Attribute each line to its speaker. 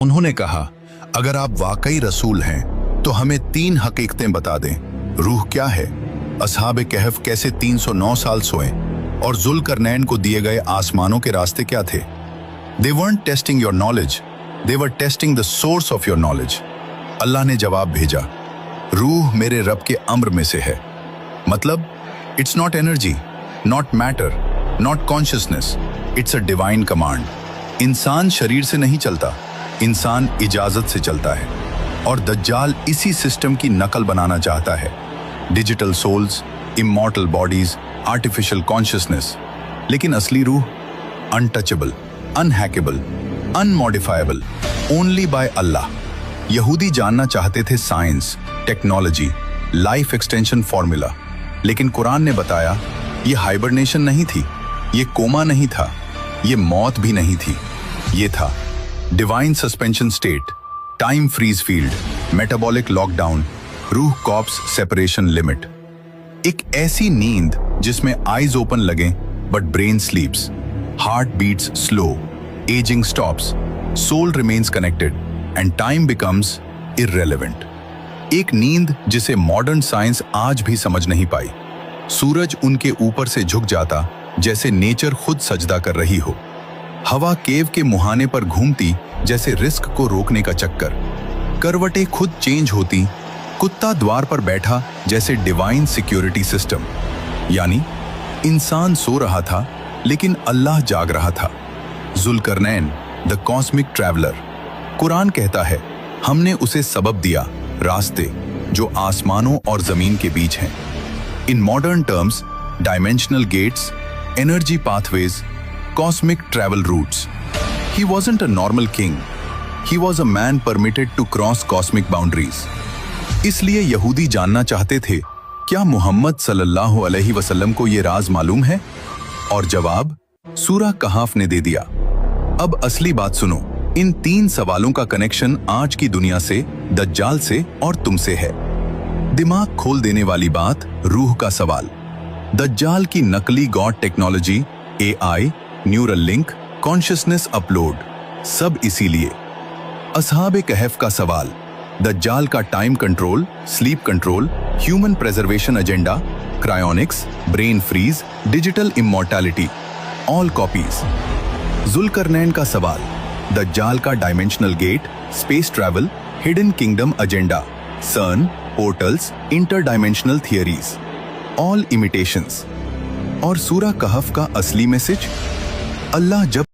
Speaker 1: उन्होंने कहा, अगर आप वाकई रसूल हैं तो हमें 3 हकीकतें बता दें। रूह क्या है, असहाब कहफ कैसे 309 साल सोए, और जुल्करनैन को दिए गए आसमानों के रास्ते क्या थे। They weren't testing your knowledge, they were testing the source of your knowledge। अल्लाह ने जवाब भेजा, रूह मेरे रब के अम्र में से है। मतलब it's not energy, not matter, not consciousness, it's a divine command. इंसान शरीर से नहीं चलता, इंसान इजाजत से चलता है, और दज्जाल इसी सिस्टम की नकल बनाना चाहता है। Digital souls, immortal bodies, artificial consciousness. लेकिन असली रूह untouchable, unhackable, unmodifiable, only by अल्लाह। यहूदी जानना चाहते थे science, technology, life extension formula, लेकिन कुरान ने बताया ये हाइबरनेशन नहीं थी, ये कोमा नहीं था, ये मौत भी नहीं थी, ये था divine suspension state, time freeze field, metabolic lockdown, रूह कॉप्स सेपरेशन लिमिट। एक ऐसी नींद जिसमें आईज ओपन लगें but brain sleeps, heart beats slow, ageing stops, soul remains connected and time becomes irrelevant. एक नींद जिसे मॉडर्न साइंस आज भी समझ नहीं पाई। सूरज उनके ऊपर से झुक जाता जैसे नेचर खुद सजदा कर रही हो। हवा केव के मुहाने पर घूमती जैसे रिस्क को रोकने का चक्कर। करवटें खुद चेंज होती, कुत्ता द्वार पर बैठा जैसे डिवाइन सिक्योरिटी सिस्टम। यानी इंसान सो रहा था लेकिन अल्लाह जाग रहा था। जुल्करनैन द कॉस्मिक ट्रैवलर। कुरान कहता है हमने उसे सबब दिया, रास्ते जो आसमानों और जमीन के बीच हैं। In modern terms, dimensional gates, energy pathways, cosmic travel routes. He wasn't a normal king. He was a man permitted to cross cosmic boundaries. इसलिए यहूदी जानना चाहते थे, क्या मोहम्मद सल्लल्लाहु अलैहि वसल्लम को ये राज मालूम है? और जवाब सूरह कहाफ ने दे दिया। अब असली बात सुनो, इन 3 सवालों का कनेक्शन आज की दुनिया से, दज्जाल से और तुमसे है। दिमाग खोल देने वाली बात, रूह का सवाल। दज्जाल की नकली god technology, AI, neural link, consciousness upload, सब इसीलिए। असहाब कहफ का सवाल, दज्जाल का time control, sleep control, human preservation agenda, cryonics, brain freeze, digital immortality, all copies. जुल्करनैन का सवाल, दज्जाल का dimensional gate, space travel, hidden kingdom agenda, CERN, portals, inter dimensional theories, all imitations. और सूरह कहफ का असली मैसेज, अल्लाह जब